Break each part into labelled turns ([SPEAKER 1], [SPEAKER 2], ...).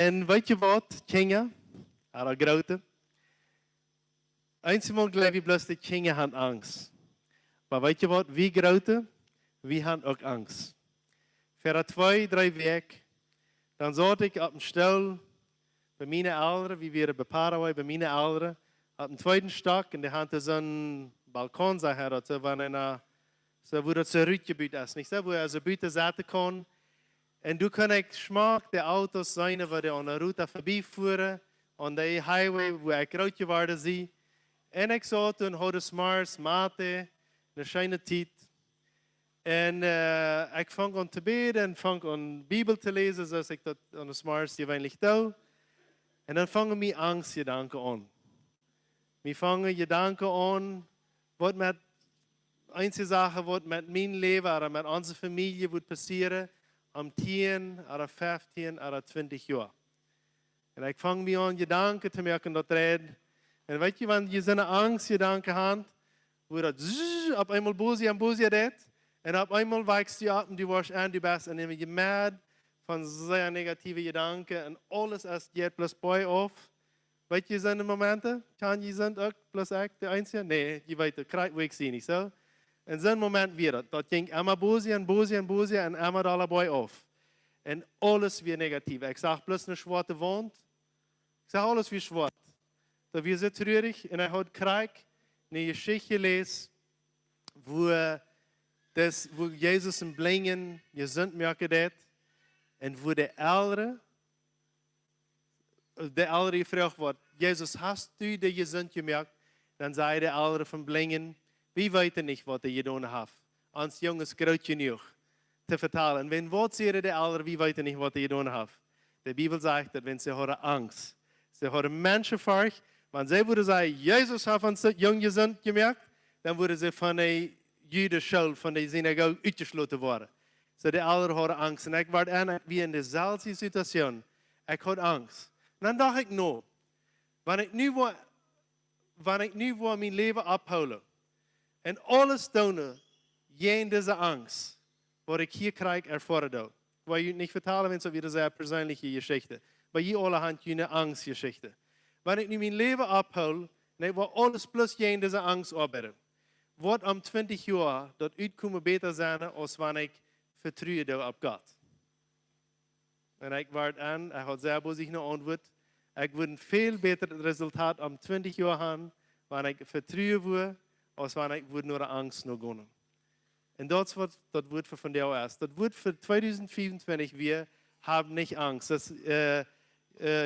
[SPEAKER 1] En weet je wat, Kinga, haar grote, eenmaal geloof ik bloos dat Kinga had angst. Maar weet je wat, wie grote, wie had ook angst. Voor 2, 3 weken, dan zat ik op een stoel bij mijn ouderen, wie waren bij Paraguay, bij mijn ouderen, op een tweede stok en die hadden zo'n balkon, dat ze wanneer so, wo das so Rütgebiet ist, nicht so, wo er so Büte zaten kon. En du kon ik smaak de auto's zijn, waar die aan de route voorbij voeren, aan de highway, wo ik groot geworden zie. En ik zat toen, hadden smars, mate, een schijne tijd. En ik vang aan te beden en vang aan Bibel te lezen, zoals ik dat aan de smars gewöhnlich doe. En dan vangen mijn angstgedanken aan. Wir vangen gedanken aan, wat met einzige Sache, wat met mijn leven, oder met onze familie wordt passeren, om 10, oder 15, oder 20 jaar. En ik vang me aan gedanken te maken dat reden. En weet je, wanneer je zo'n angstgedanken hebt, wo dat op eenmaal boze deed, en op eenmaal wijkst je op en die was aan die best, en dan ben je mad van zeer negatieve gedanken, en alles is je plus bij of. Weet je zo'n momenten? Kan je zijn ook plus ik de einzige? Nee, je weet het, krijg ik zie niet zo. En zo'n moment weer dat. Dat ging immer boze en immer allebei af. En alles weer negatief. Ik zag plus een zwarte wand. Ik zag alles weer zwart. Dat weer zo treurig. En hij had krijg een geschichte gelezen, wo Jezus een blingen je zond merken deed. En wo de ouderen gevraagd wordt, Jezus, hast du de je zond gemerkt? Dan zei de ouderen van blingen, wie weten niet wat hij gedaan heeft. Ons jongens groot genoeg te vertalen. En wenn wat zeggen de ouderen, wie weten niet wat hij gedaan heeft. De Bibel zegt dat, wenn ze horen angst. Ze horen mensen vaak, want zij worden zeggen, Jezus heeft ons jong gezond gemerkt, dan worden ze van de Juden schuld, van de synagoge uitgesloten worden. So de ouderen horen angst. En ik werd aan wie in dezelfde situatie. Ik had angst. En dan dacht ik, no, wanneer ik nu wil mijn leven ophouden, en alles doen, geen deze angst, wat ik hier krijg, ervaren doe. Waar je niet vertalen mensen weer zijn persoonlijke geschichte. Maar je alle hand je angstgeschichte. Wanneer ik nu mijn leven ophoud, en ik wil alles plus geen deze angst opbedden. Wordt om 20 jaar dat uitkomen beter zijn, als wanneer ik vertrouwen doe op God. En ik werd aan, ik had zelf zich nog antwoord. Ik wil een veel beter resultaat om 20 jaar hebben, wanneer ik vertrouwen wil, als wanneer ik nur de angst nog gaan. En dat is wat dat woord voor vandaag is. Dat woord voor 2024 weer, hab nicht Angst. Das,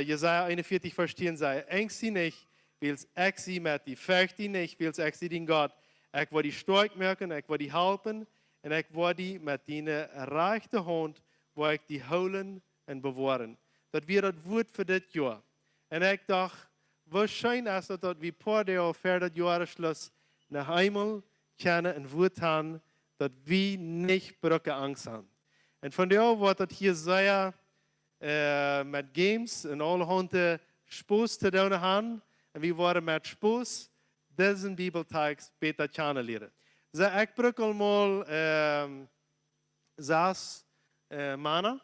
[SPEAKER 1] Jesaja 41, Vers 10 zei, angst die nicht, wils ik sie met die, fürcht die nicht, wils ik sie den Gott. Ik wil die sterk merken, ik wil die helpen, en ik wil die met die rechte hand, waar ik die houden en bewaren. Dat weer het woord voor dit jaar. En ik dacht, waarschijnlijk is dat we paar dagen voor dat jaarsschluss nach einmal kennen en woord hebben, dat we niet brücke angst hebben. En vandaar wordt het hier zeer met games en allerhande Spaß te doen hebben. En we worden met Spaß deze Bibeltekst beter kennen leren. So, ik bruk allemaal 6 mannen,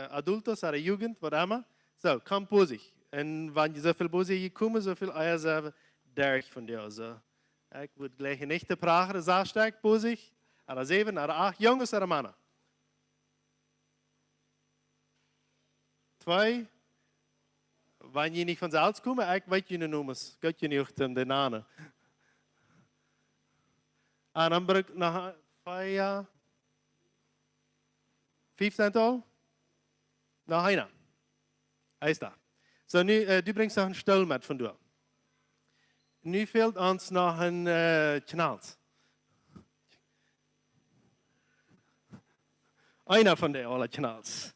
[SPEAKER 1] adultos oder Jugend, wat immer. So, kom voor zich. En wanneer je zoveel voor zich komt, zoveel eier zelf derg van jou. So. Ik wil gleich niet te praten, 6 sterk voor zich, oder 7, oder 8, jongens oder mannen. 2. Wanneer je niet van zelfs komt, ik weet je de nummers. Goed je niet de namen. En dan bruk ik nog 5, 15 nog een. Hij is daar. So, nu, du brengt nog een stoel met van door. Nu fehlt ons nog een knals. Einer von der alle knals.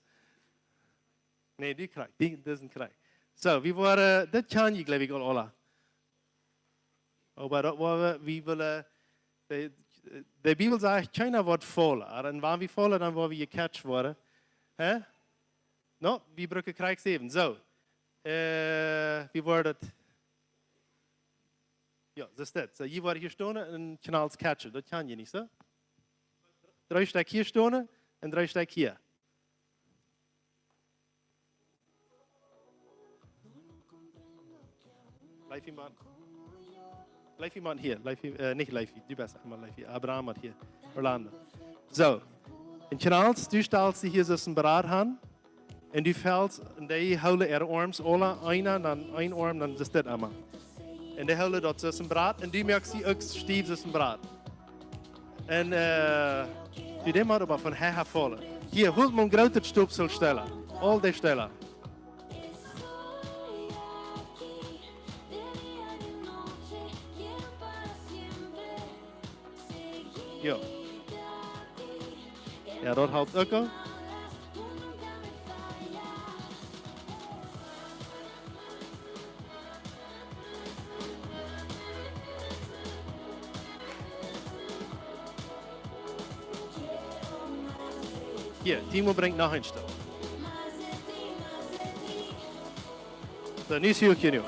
[SPEAKER 1] Nee, die krijgt. Dat is een krijg. So, wie waren, dat kan je geloof ik al alle. Maar dat waren, wie willen, de Bibel zegt, China wordt voller. En wanneer we voller, dan worden we gecatcht worden. Hè? No, wie brücken krijgt 7. Zo. Wie wordt het? Ja, dat is dat. So, je wordt hier staan en knals catchen. Dat kan je niet, zo? 3 stek hier staan en 3 stek hier. Leifie man. Leifie man hier. Leifie, nicht Leifie, du bist einmal Leifie. Abraham hat hier. Orlando. So. En Charles, du stellst dich hier so ein Beraad aan. En du fällst, en die houden arms, alle einer, dan een arm, dan is dit allemaal. En die houden dat zo een Beraad. En du merkst die ook stief zo een Beraad. En du dem maar van her vallen. Hier, holt man groter stoepsel stellen. Al die stellen. Ja. Ja, dat helpt ook al. Hier, Timo brengt nog een stuk. So, nu zie ik je nu.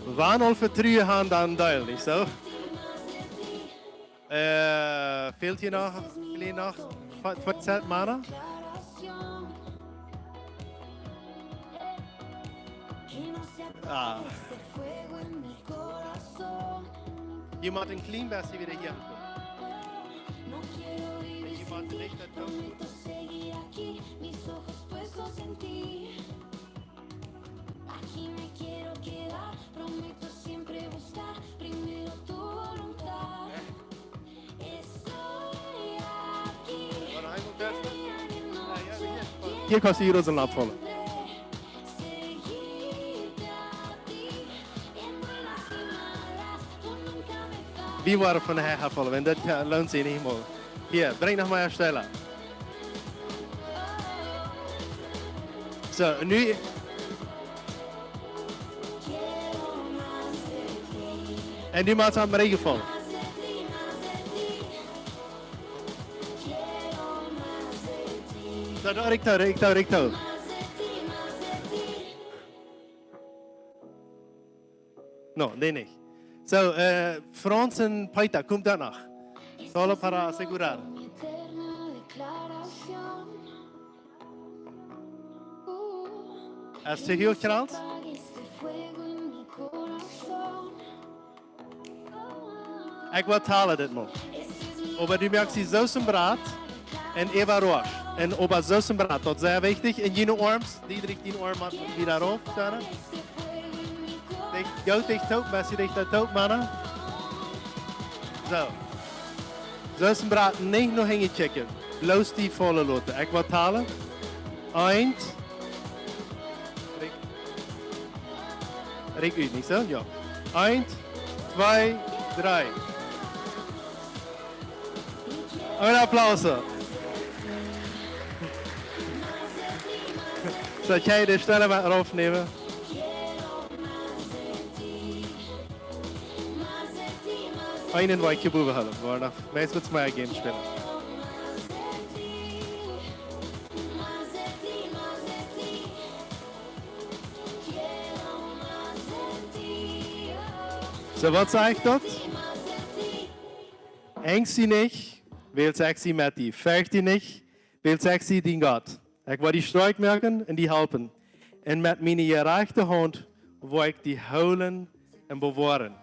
[SPEAKER 1] We waren al vertrouwen aan dan duil, niet zo? Fehlt hier noch, zwei Mana? Ah. Jemand in Clean Bessie wieder hier ankommen. Jemand nicht, der
[SPEAKER 2] Aquí me quiero quedar, prometo siempre buscar primero tu voluntad. Estoy aquí, día y noche,
[SPEAKER 1] hier kostet Euros en abvallen.
[SPEAKER 2] seguirte a ti, en buenas y malas, tú nunca me fallas.
[SPEAKER 1] Wie waren van de her afvallen? En dat loont zich niet meer. Hier, breng nog maar herstellen. Zo, nu... En nu maakt het aan regen vallen.
[SPEAKER 2] Más de ti, quiero más de ti,
[SPEAKER 1] Zo, daar, ik touw.
[SPEAKER 2] más de ti.
[SPEAKER 1] No, nee, niet. Zo, Frans en Paita, komt daar nog. Solo para asegurar.
[SPEAKER 2] Mi eterna declaración.
[SPEAKER 1] Als je heel kraalt,
[SPEAKER 2] Apague este fuego en mi corazón.
[SPEAKER 1] ik wil talen dit man. Aber du merkst die Soßenbrat en Eva Roche. En oba Soßenbrat, dat is zeer wichtig. En jene arms, Diederik die arm hat wieder auf. Jou dicht ook, Messi dicht dat ook, mannen. Zo. Soßenbrat niet nog hingen checken. Bloos die volle loten. Ik wil talen. Eind. Rick u, niet zo? Ja. Eind, 2, 3. Een applaus. Zal jij de stellen maar opnemen? Einen weitje boven halen. Maar nog meest wat mij game spelen. So, wat zeg ik dat? Angst sie nicht, weil sag sie mit die. Fürcht die nicht, weil sag sie den Gott. Ich will die Streik merken und die helpen. Und mit meiner rechten Hand will ich die holen und bewahren.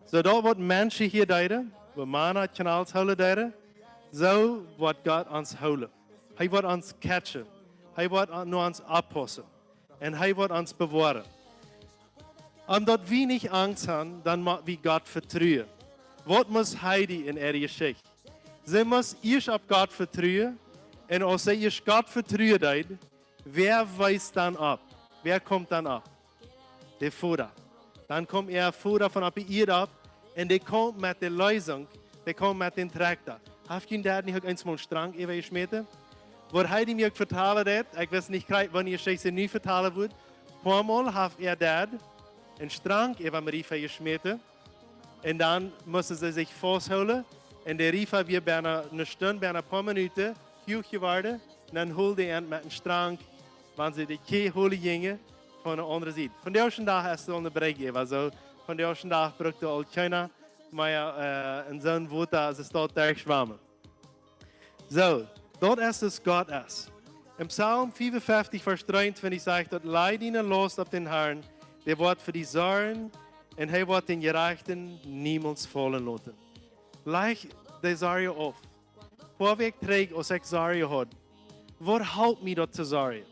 [SPEAKER 1] So, da wird Menschen hier deuten, wo Männer Kanals holen deuten, so wird Gott uns holen. Er wird uns catchen. Er wird uns abpassen. Und er wird uns bewahren. Omdat wir nicht Angst haben, dann muss wir Gott vertrauen. Was muss Heidi in ihrer Geschichte? Sie muss erst auf Gott vertrauen. Und als sie erst Gott vertrauen, wer weist dann ab? Wer kommt dann ab? Der Vater. Dann kommt er Vater von ab ihr ab. Und der kommt mit der Lösung. Der kommt mit dem Traktor. Habt ihr das nicht einmal strang geschmissen? Wo Heidi mir vertalen hat, ich weiß nicht, wann ihr Geschichte nicht vertalen wird. Einmal hat er das. Een strang even met Rifa geschmeten. En dan moesten ze zich vasthouden. En de Rifa weer bijna een stund, bijna een paar minuten, hoog geworden. En dan holde hij met een strang, wanneer ze de kei holen gingen, van de andere zijde. Van de eerste dag is het onderbreken. Also, van de eerste dag brukte al China, maar in zo'n water, ze staat daar zwemmen. Zo, dat is dus God is. In Psalm 55, vers 23 zegt dat leid ihnen los op den Herrn, Der wordt voor die zorgen en hij wordt den gerechten niemals vallen laten. Leg de zorgen op. Waar ik trek als ik zorgen had, wat houdt mij dat te zorgen?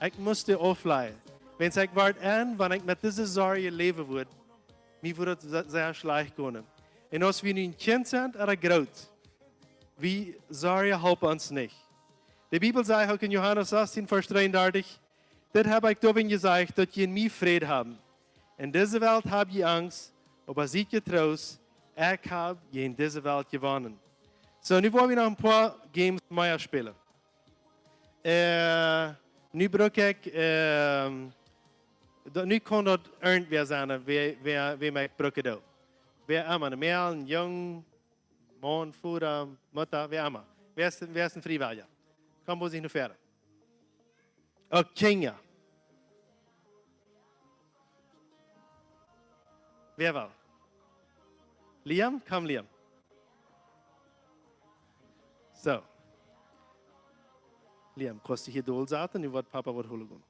[SPEAKER 1] Ik moest die afleiden. Wenn ik waard aan, wanneer ik met deze zorgen leven word, mij wordt het zeer slecht kunnen. En als we nu een kind zijn of groot, wie zorgen helpen ons niet. De Bibel zegt ook in Johannes 16, vers 33, dit heb ik daarin gezegd, dat je in mij vrede hebt. In deze wereld heb je angst, maar ziet je troost, ik heb je in deze wereld gewonnen. So, nu willen we nog een paar games meer spelen. Nu bruk ik, nu kan dat irgendwer zijn, wie mij brukken doet. Wie immer, een mail, een jong, man, vader, moeder, wie immer. Wie is een vrijwilliger? Kom we zich nog verder. Ook Kenia. Wer wel? Liam? Kom Liam. Zo. Liam, kost je hier doel zaten, nu wordt papa wat holen gaan.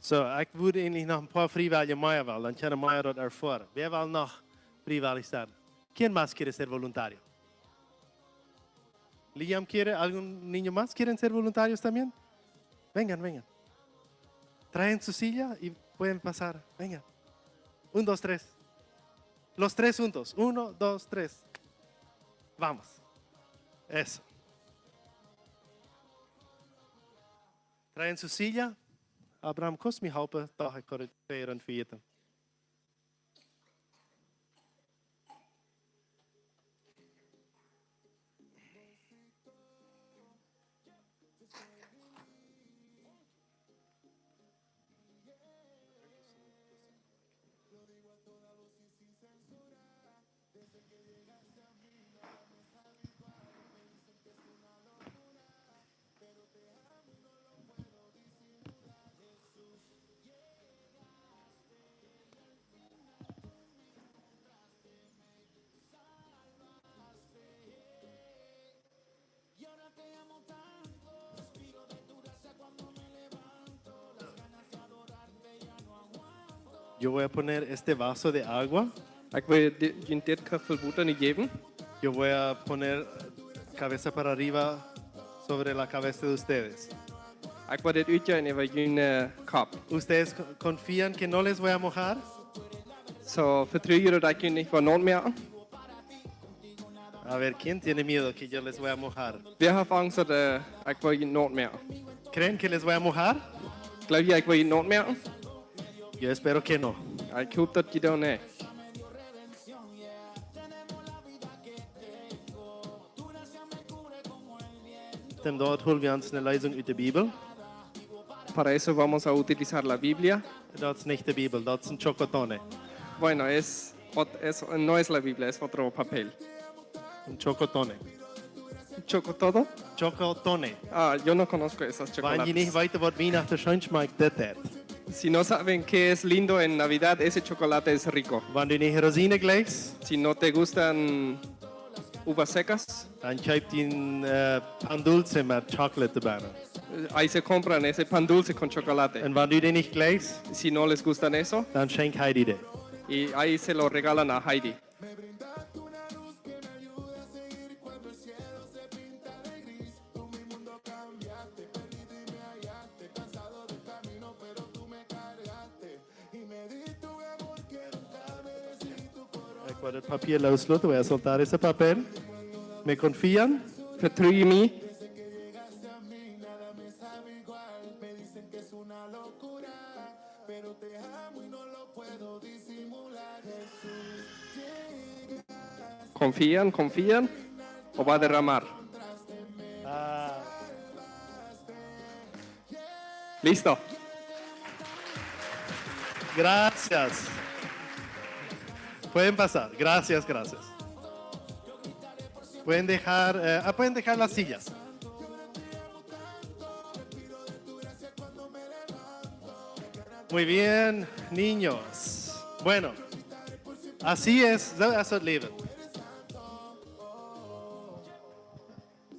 [SPEAKER 1] So, ik würde eigentlich noch ein paar Freiwillige mehr wollen, dann können wir das erfahren. Wer will noch freiwillig sein? ¿Quién más quiere ser voluntario? Liam quiere, ¿algún niño más quieren ser voluntarios también? Vengan, vengan. Traen su silla y pueden pasar. Vengan. 1, 2, 3. Los tres juntos. 1, 2, 3. Vamos. Eso. Traen su silla. Abraham, kost mij helpen, dat ik corrigeren en vieren. Yo voy a poner este vaso de agua.
[SPEAKER 3] Ik wil je dit kafel boter niet geven.
[SPEAKER 1] Yo voy a poner cabeza para arriba sobre la cabeza de ustedes.
[SPEAKER 3] Ik wil dit uitje en je wil je kop.
[SPEAKER 1] ¿Ustedes confían que no les voy a mojar?
[SPEAKER 3] Zo vertrouw je dat je niet van nood meer.
[SPEAKER 1] A ver, ¿quién tiene miedo que yo les voy a mojar?
[SPEAKER 3] Wie heeft angst dat ik wil je nood meer?
[SPEAKER 1] ¿Creen que les voy a mojar?
[SPEAKER 3] Geloof je ik wil je nood meer?
[SPEAKER 1] Yo espero que no.
[SPEAKER 3] Ik hoop dat je dat niet.
[SPEAKER 1] Dem dort holen wir uns eine Lesung aus der Bibel.
[SPEAKER 3] Para eso vamos a utilizar la Biblia.
[SPEAKER 1] Das ist nicht die Bibel, das ist ein chocotone.
[SPEAKER 3] Bueno, no es la Biblia, es otro papel.
[SPEAKER 1] Un chocotone.
[SPEAKER 3] ¿Choco todo?
[SPEAKER 1] Chocotone.
[SPEAKER 3] Ah, yo no conozco esas
[SPEAKER 1] Wenn ihr nicht
[SPEAKER 3] chocolates.
[SPEAKER 1] weiter was Weihnachten schön schmeckt, das hat.
[SPEAKER 3] Si no saben qué es lindo en Navidad, ese chocolate es rico.
[SPEAKER 1] Wenn du nicht Rosine gleichst,
[SPEAKER 3] Si no te gustan uvas secas,
[SPEAKER 1] dann kauft ihr ein Pan Dulce mit Chocolate dabei.
[SPEAKER 3] ahí se compran ese pan dulce con chocolate.
[SPEAKER 1] Und wenn du den nicht gleichst,
[SPEAKER 3] Si no les gustan eso,
[SPEAKER 1] dann schenk Heidi den.
[SPEAKER 3] y ahí se lo regalan a Heidi.
[SPEAKER 1] Ich werde das Papier loslassen, voy a soltar ese papel. ¿Me confían?
[SPEAKER 3] Vertrau je mig. Confían o va a derramar.
[SPEAKER 1] Ah,
[SPEAKER 3] Listo.
[SPEAKER 1] gracias. Pueden pasar. Gracias, gracias. Pueden dejar las sillas. Muy bien, niños. Bueno, así es, zo is het leven.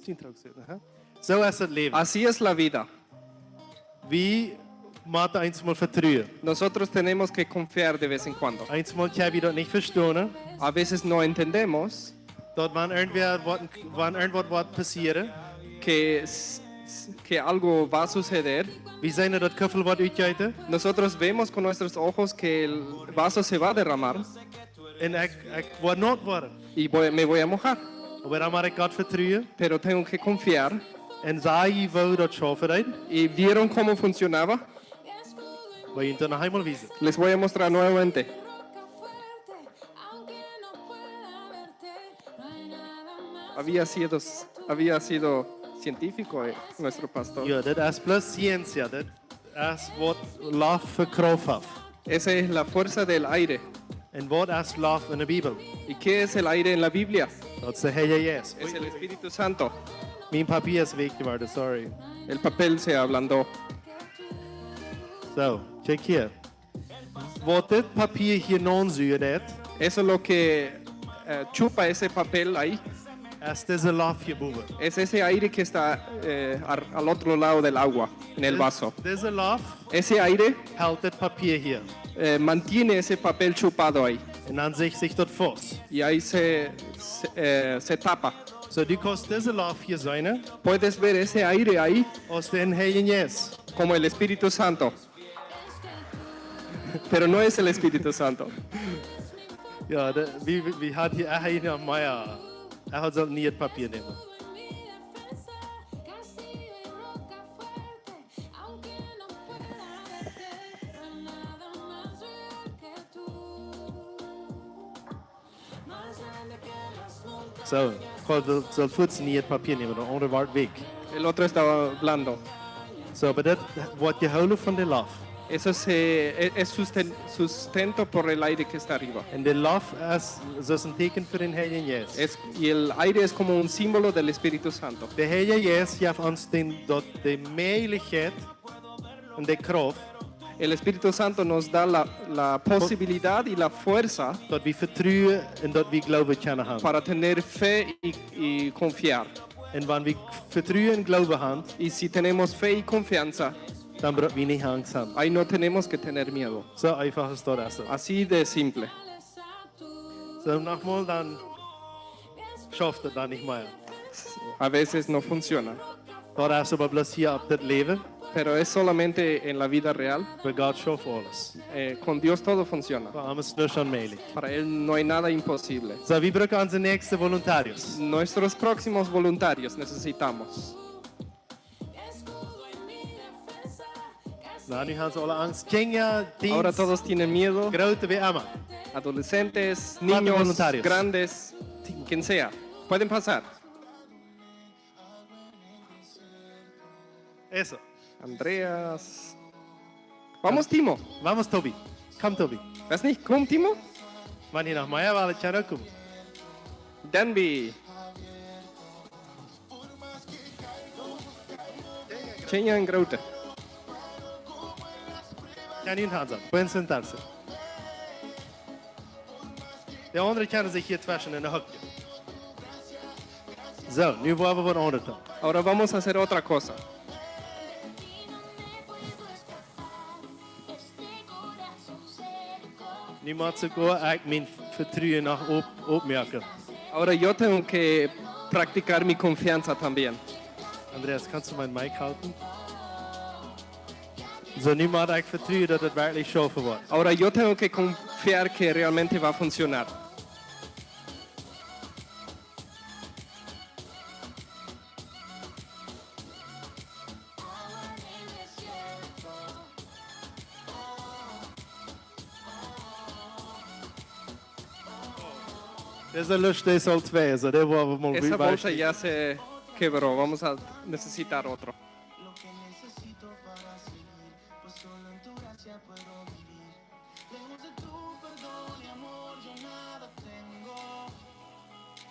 [SPEAKER 1] Sin traducción, ajá. Zo is het leven.
[SPEAKER 3] Así es la vida.
[SPEAKER 1] Wie moeten eenmaal vertrouwen.
[SPEAKER 3] Nosotros tenemos que confiar de vez en cuando.
[SPEAKER 1] Eenmaal heb je dat niet verstaan.
[SPEAKER 3] A veces no entendemos
[SPEAKER 1] Dat wanneer wat passeren.
[SPEAKER 3] que, que algo va a suceder.
[SPEAKER 1] Wie zijn er dat kuffel wat uitjuiten?
[SPEAKER 3] Nosotros vemos con nuestros ojos que el vaso se va a derramar
[SPEAKER 1] En ik word nooit worden.
[SPEAKER 3] y me voy a mojar.
[SPEAKER 1] Maar dan ik God vertrouwen.
[SPEAKER 3] Pero tengo que confiar.
[SPEAKER 1] En zij wou dat schaffen uit.
[SPEAKER 3] ¿Y vieron cómo funcionaba?
[SPEAKER 1] Wil je het nog eenmaal wijzen?
[SPEAKER 3] Les voy a mostrar nuevamente. Había sido científico nuestro pastor.
[SPEAKER 1] Ja, dit is plus ciencia. Dit is wat lof verkracht heeft.
[SPEAKER 3] Esa es la fuerza del aire.
[SPEAKER 1] En wat is lof in de Bijbel?
[SPEAKER 3] ¿Y qué es el aire en la Biblia?
[SPEAKER 1] Dat is de Heilige Geest.
[SPEAKER 3] Es el Espíritu Santo.
[SPEAKER 1] Mijn papier is week geworden, sorry.
[SPEAKER 3] El papel se ablandó.
[SPEAKER 1] Zo, check hier. Wat dit papier hier aanzuigt,
[SPEAKER 3] Eso es lo que chupa ese papel ahí.
[SPEAKER 1] is deze lof hierboven.
[SPEAKER 3] Es ese aire que está al otro lado del agua, en el vaso.
[SPEAKER 1] Deze lof
[SPEAKER 3] Ese aire
[SPEAKER 1] houdt dit papier hier.
[SPEAKER 3] mantiene ese papel chupado ahí.
[SPEAKER 1] En dan zich tot vast.
[SPEAKER 3] Y ahí se tapa.
[SPEAKER 1] Zo, die kost deze lof hier zijn,
[SPEAKER 3] Puedes ver ese aire ahí
[SPEAKER 1] als de Heilige Geest.
[SPEAKER 3] como el Espíritu Santo. Pero no es el Espíritu Santo.
[SPEAKER 1] Ja, wie had hier echt een Meier. Hij zal niet het papier nemen. Zo, God zal voets niet het papier nemen, dan onder wordt weg.
[SPEAKER 3] El otro estaba blando.
[SPEAKER 1] Zo, maar dat wordt gehouden van de lof.
[SPEAKER 3] Eso es sustento por el aire que está arriba.
[SPEAKER 1] En de lof is een teken voor de Heilige Geest.
[SPEAKER 3] Y el aire es como un símbolo del Espíritu Santo.
[SPEAKER 1] De Heilige Geest geeft ons de mogelijkheid en de kracht
[SPEAKER 3] El Espíritu Santo nos da la posibilidad y la fuerza
[SPEAKER 1] dat we vertrouwen en dat we geloven kunnen hebben.
[SPEAKER 3] para tener fe y confiar.
[SPEAKER 1] En wanneer we vertrouwen en geloven hebben,
[SPEAKER 3] Y si tenemos fe y confianza,
[SPEAKER 1] dan moeten we niet angst hebben.
[SPEAKER 3] ahí no tenemos que tener miedo.
[SPEAKER 1] Zo einfach is dat.
[SPEAKER 3] Así de simple.
[SPEAKER 1] Zo nogmaals, dan schafft het dan niet meer.
[SPEAKER 3] A veces no funciona,
[SPEAKER 1] Dat is maar bloos hier op dit leven,
[SPEAKER 3] pero es solamente en la vida real.
[SPEAKER 1] waar God schaft alles.
[SPEAKER 3] Con Dios todo funciona.
[SPEAKER 1] Voor hem is het onmogelijk.
[SPEAKER 3] Para Él no hay nada imposible.
[SPEAKER 1] Zo, we breken onze nächste voluntarios.
[SPEAKER 3] Nuestros próximos voluntarios necesitamos.
[SPEAKER 1] Nou, nu gaan ze alle angst. Kinderen,
[SPEAKER 3] Ahora
[SPEAKER 1] teens,
[SPEAKER 3] todos tienen miedo.
[SPEAKER 1] grote wie allemaal.
[SPEAKER 3] Adolescentes,
[SPEAKER 1] ¿Cuántos
[SPEAKER 3] niños,
[SPEAKER 1] voluntarios?
[SPEAKER 3] grandes, quien sea. Pueden pasar.
[SPEAKER 1] Eso.
[SPEAKER 3] Andreas. Vamos, Timo.
[SPEAKER 1] Vamos, Toby. Kom, Toby.
[SPEAKER 3] ¿Ves nicht? Komm, Timo.
[SPEAKER 1] Wanneer je nog meer wil, het ook komen.
[SPEAKER 3] Danby. Chenja en Grote.
[SPEAKER 1] Kan je gaan zijn. Pueden sentarse. De anderen kunnen zich hier twersen in de hokje. Zo, nu worden we wat onder te.
[SPEAKER 3] Ahora vamos a hacer otra cosa.
[SPEAKER 1] Nu moet ze ook mijn vertrouwen nog opmerken.
[SPEAKER 3] Ahora yo tengo que practicar mi confianza también.
[SPEAKER 1] Andreas, kannst du mijn mic houden? Zo, nu moet ik vertrouwen dat het werkelijk schaffen wordt.
[SPEAKER 3] Ahora yo tengo que confiar que realmente va a funcionar.
[SPEAKER 1] Deze lust is al twee, zo dat worden we maar
[SPEAKER 3] Esa
[SPEAKER 1] weer
[SPEAKER 3] bolsa ya se quebró. Vamos a necesitar otro.
[SPEAKER 4] Lo que necesito para seguir, pues solo en tu gracia puedo vivir. Lejos de tu perdón y amor yo nada tengo.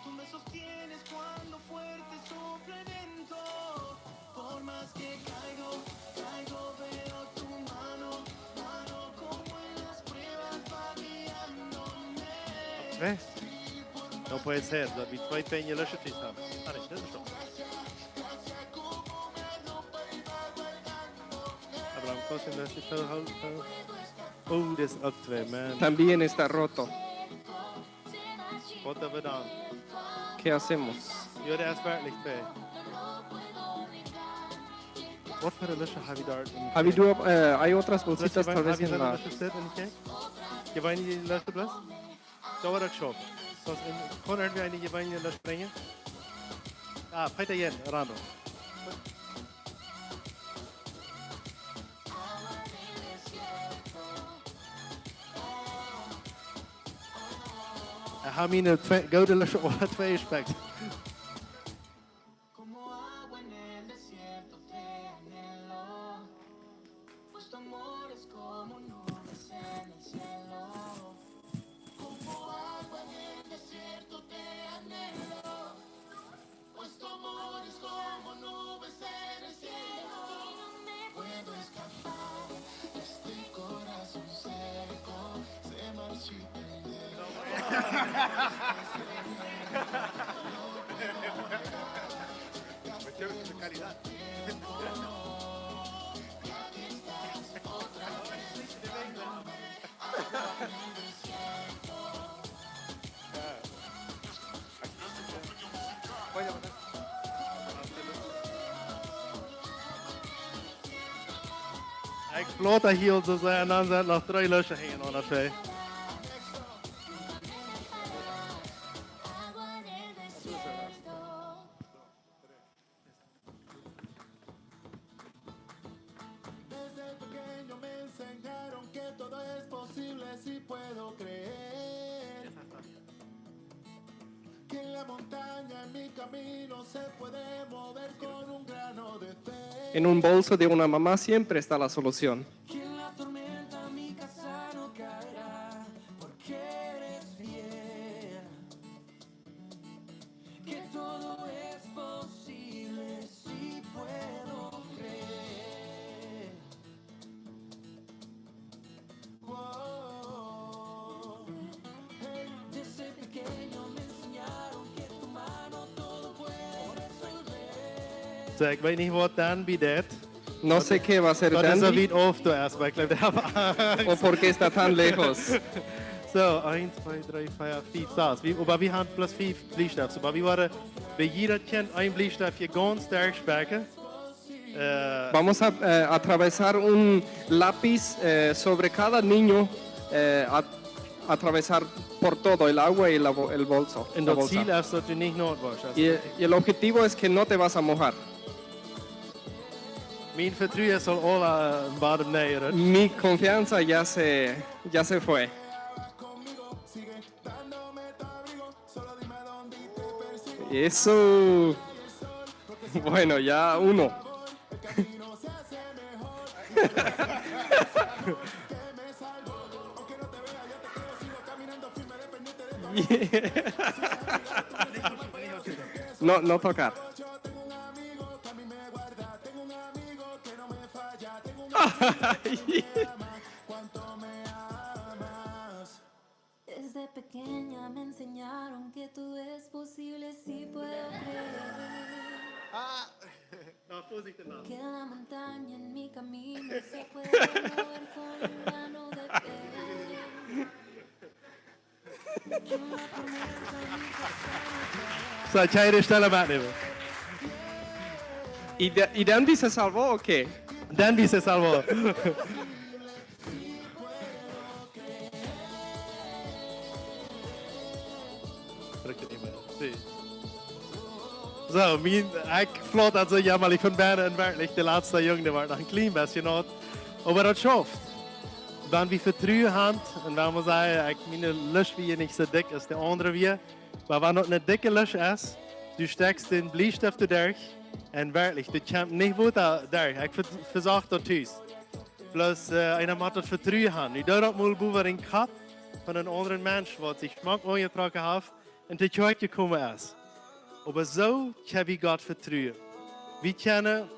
[SPEAKER 4] Tú me sostienes cuando fuerte sopla el viento. Por más que caigo, veo tu mano
[SPEAKER 1] ¿Ves? No puede ser, dat we twee peñas lusjes hebben. Ah, nee, dat is toch. Abraham Kossen, dat is toch. Oh, dit is ook twee, man.
[SPEAKER 3] También está roto.
[SPEAKER 1] Wat hebben we dan?
[SPEAKER 3] ¿Qué hacemos?
[SPEAKER 1] Ja, dat is werkelijk twee. Wat voor een lusje heb je daar?
[SPEAKER 3] Hay otras bolsitas tal vez en la...
[SPEAKER 1] Je weet niet die lusje plus? Dat wordt ook shop. Kon er weer je weet lusje brengen? Ah, Peter Jen, Rando. Gaan we in de gouden lusje of twee aspecten?
[SPEAKER 4] Como agua en el desierto te anhelo, pues tu amor es como nubes en el cielo. Como agua en el desierto te anhelo, pues tu amor es como nubes en el cielo. Puedo escapar de este corazón seco, se marchita el dedo.
[SPEAKER 1] Ik vloot dat hield zo zijn en dan zijn nog drie lusjes heen aan dat twee.
[SPEAKER 2] Agua en el desierto.
[SPEAKER 4] Desde pequeño me enseñaron que todo es posible si puedo creer. Que en la montaña en mi camino se puede mover con un grano de fe.
[SPEAKER 3] En un bolso de una mamá siempre está la solución.
[SPEAKER 4] Que en la tormenta mi casa no caerá, porque eres fiel. Que todo es posible si puedo creer. Wow. Desde pequeño me enseñaron que tu mano todo puede resolver.
[SPEAKER 1] So, ik weet niet wat dan biedt.
[SPEAKER 3] No sé qué va a ser
[SPEAKER 1] Dat is een
[SPEAKER 3] Dandy
[SPEAKER 1] wit of toe erst, maar ik geloof dat
[SPEAKER 3] o por qué está tan lejos.
[SPEAKER 1] So, 1, 2, 3, 4, 5, 6. Aber wir haben plus 5 Bleistift. So, aber wir waren bei jeder Kind ein Bleistift hier ganz stark specken.
[SPEAKER 3] Vamos a atravesar un lápiz sobre cada niño, atravesar por todo el agua y el bolso.
[SPEAKER 1] En
[SPEAKER 3] la
[SPEAKER 1] dat
[SPEAKER 3] bolsa.
[SPEAKER 1] Ziel ist, dass du nicht not warst.
[SPEAKER 3] Y el objetivo es que no te vas a mojar.
[SPEAKER 1] Mijn vertrouwen zal alle een bodem neer.
[SPEAKER 3] Mi confianza ya se fue. Eso. Bueno, ya uno. No tocar.
[SPEAKER 2] Desde pequeña me enseñaron que todo es posible si puedo creer.
[SPEAKER 1] Nou, voorzichtig nou.
[SPEAKER 2] Que la montaña en mi camino se puede mover con un grano de fe. Que en la tormenta mi casa
[SPEAKER 1] Zal jij de stellen metnemen?
[SPEAKER 3] ¿Y Dandy se salvó o qué?
[SPEAKER 1] Dandy se salvó. Druk het niet meer. Zie. Zo, ik vlot dat zo jammer. Ik vind bijna en werkelijk de laatste jongen waar nog een klein beetje not. Maar dat schafft. Dan wie vertrouwen hand en dan we zeggen, mijn lus wie niet zo dik als de andere wie. Maar wanneer het een dikke lus is, du steekst den Bleistift durch en werkelijk, du komt niet goed daar. Ik verzag dat thuis. Plus, einer moet het vertrouwen hand. Nu doe dat maar boven in kap van een andere mens wat zich smak aangetrokken heeft en tot je gekomen is. Maar zo kan we God vertrouwen. We kunnen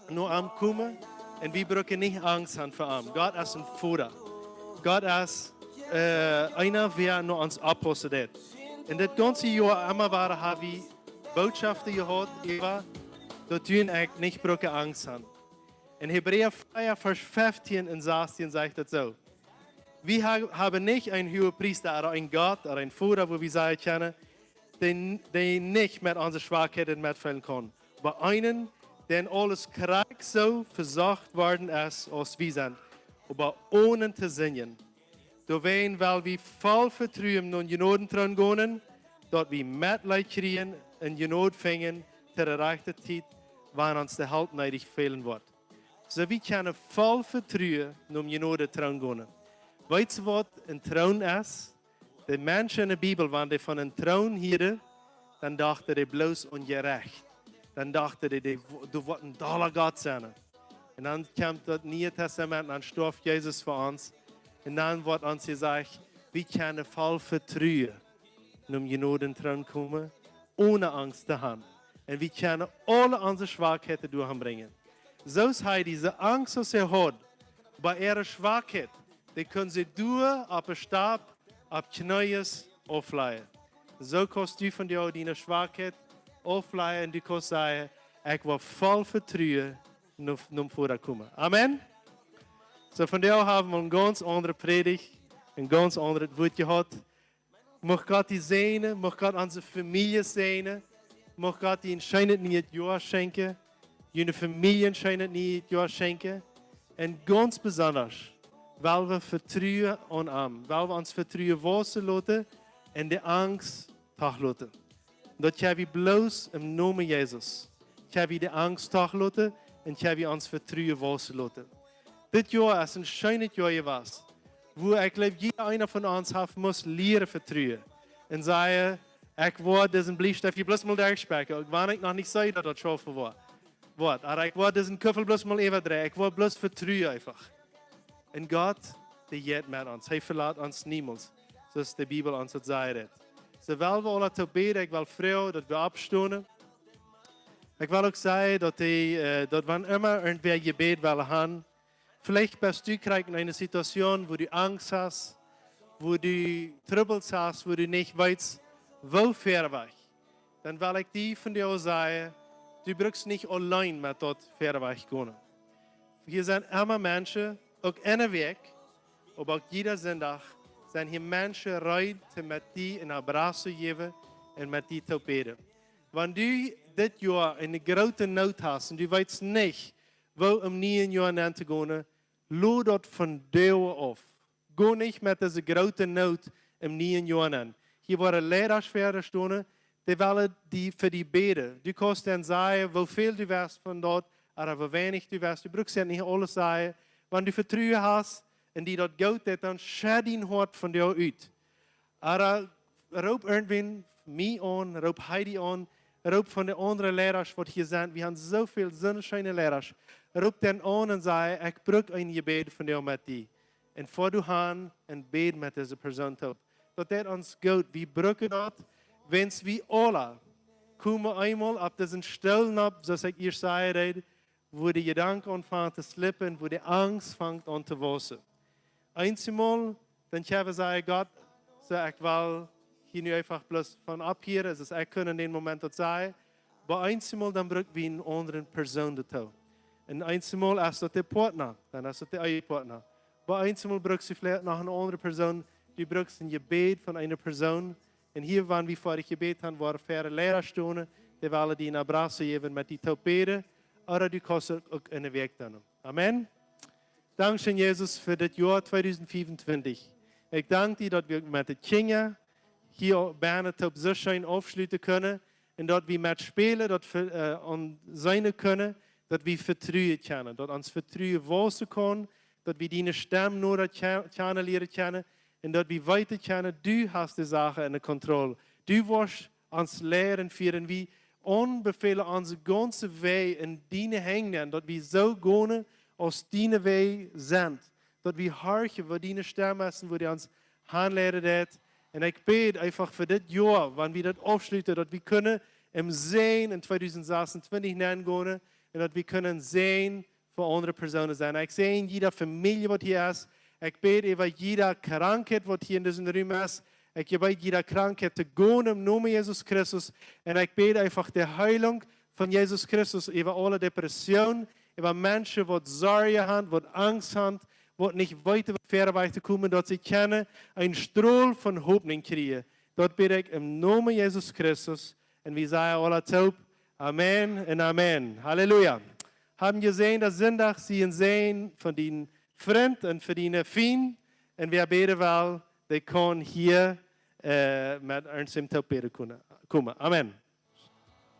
[SPEAKER 1] naar hem komen en we brauchen niet angst haben vor ihm. Gott ist ein Vater. Gott ist einer wer nur uns Apostel. En dit ganze jaar immer waren habe ich Botschaften gehört, über, dat tun ich nicht brücke Angst haben. In Hebräer 4, Vers 15 und 16 sagt das so. Wir haben nicht einen hohen Priester oder einen Gott oder einen Führer, wo wir sagen können, der nicht mit unseren Schwachheiten mitfallen kann. Aber einen, der alles Krieg so versorgt worden ist, als wir sind. Aber ohne zu singen. Da werden, weil wir voll Vertrauen nun Genoden dran gehen, dort wir Mitleid kriegen und Genod fängen, zu der rechten Zeit, wann uns der Halt neidig fehlen wird. So wir können voll Vertrauen nun Genoden dran gehen. Weißt du, was ein Thron ist? Die Menschen in der Bibel, wenn die von einem Thron hielten, dann dachten die bloß ungerecht. Dann dachten die, du wirst ein toller Gott sein. Und dann kommt das Neue Testament, dann starb Jesus für uns. Und dann wird uns gesagt, wir können voll Vertrauen um Genoden dran kommen, ohne Angst zu haben. Und wir können alle unsere Schwachheiten durchbringen. So ist diese Angst, die sie hat, bei ihrer Schwachheit, die können sie durch auf den Stab, auf Knäues aufleihen. So kannst du von dir deine Schwachheit aufleihen und du kannst sagen, ich will voll Vertrauen um vorkommen. Amen. So von dir haben wir eine ganz andere Predigt, ein ganz anderes Wort gehabt. Mag Gott die segnen, mag Gott unsere Familie segnen, mag Gott ihnen schönes neues Jahr schenken, ihre Familien schönes neues Jahr schenken. Und ganz besonders, weil wir vertrauen an ihm, weil wir uns vertrauen wachsen lassen und die Angst tachlassen. Dat jij we bloos im Namen Jesus. Jij we de Angst tachlassen und jij we uns vertrauen wachsen lassen. Dit jaar is een schönes Jahr geweest, wo ich glaube, jeder einer von uns muss lernen vertrauen. Und sagen, ich werde diesen Bleistift hier bloß mal durchsprechen. Wenn ich noch nicht sage, dass das schaffen wird. Aber ich werde diesen Köffel bloß mal überdrehen. Ich werde bloß vertrauen einfach. Und Gott, der geht mit uns. Er verlässt uns niemals. So ist die Bibel uns das sagt. So weil wir alle zu beten, ich will froh, dass wir abstehen. Ich will auch sagen, dass wenn immer irgendwer Gebet will haben, vielleicht bist du gerade in einer Situation, wo du Angst hast, wo du Troubles hast, wo du nicht weißt, wo fair dann will ich dir von dir sagen, du brauchst nicht allein mit dort fair gehen. Hier sind immer Menschen, auch in der Weg, aber auch jeder Sonntag, sind hier Menschen bereit, mit dir in Abrazo zu geben und mit dir zu beten. Wenn du das Jahr eine große Not hast und du weißt nicht, wo im neuen Jahr zu gehen, lass dort von dir auf. Geh nicht mit dieser großen Not im neuen Jahr an. Hier waren Lehrer schwere Stunden, die wollen die für die beten. Du kannst dann sagen, wie viel du wirst von dort, oder wie wenig du wirst. Du brauchst ja nicht alles sagen. Wenn du Vertrauen hast, und die dort geht, dann schau dein Hort von dir aus. Aber roep irgendwen mich an, roep Heidi an, roep von den anderen Lehrern, die hier sind. Wir haben so viele schöne Lehrer. Roep den an und sag, ich brauche ein Gebet von dir mit dir. Und vor du hin und bete mit dieser Person. Das uns gut. Wir brauchen das, wenn wir alle kommen einmal auf diesen Stellen ab, so ich ihr sage, wo die Gedanken anfangen zu slippen, wo die Angst fängt an zu wachsen. Einmal, dann kann ich sagen, Gott, so ich will hier nicht einfach bloß von ab hier, also ich kann in dem Moment das sagen, aber einmal, dann brauchen wir eine andere Person dazu. Und einmal ist das der Partner, dann ist das der Ehepartner. Aber einmal brauchst du vielleicht noch eine andere Person, du brauchst ein Gebet von einer Person. Und hier waren wir vor dem Gebet haben, waren faire Lehrerstunden, die wollen die in Abrazo geben mit die beten, oder du kannst auch in den Weg dann. Amen. Dankeschön, Jesus, für das Jahr 2025. Ich danke dir, dass wir mit den Kindern hier Berne so schön aufschließen können und dass wir mit Spielen sein können, dass wir vertrauen können, dass uns Vertrauen wachsen können, dass wir deine Stimme nur lernen können und dass wir weiter können, du hast die Sache in der Kontrolle. Du wirst uns lehren, führen, wie unbefehlen unsere ganze Weg in deine Hände, dass wir so gehen, aus deiner Weg sind. Dass wir horchen, wo deine Stimme ist, wo die uns handlehren. Und ich bete einfach für das Jahr, wenn wir das aufschließen, dass wir können im Sehen in 2026 nennen gehen und dass wir können sehen für andere Personen sein. Ich sehe in jeder Familie, die hier ist. Ich bete über jede Krankheit, was hier in diesem Raum ist. Ich gebete jeder Krankheit zu gehen im Namen Jesus Christus. Und ich bete einfach die Heilung von Jesus Christus über alle Depressionen, über Menschen, die Sorge haben, die Angst haben, die nicht weiterkommen, dass sie können einen Strahl von Hoffnung kriegen. Dort bete ich im Namen Jesus Christus. Und wir sagen alle taub, Amen und Amen. Halleluja. Haben gesehen, dass Sonntag sie sehen von den Freunden und von den Feinden. Und wir beten wel, die können hier mit uns im Taub beten kommen. Amen.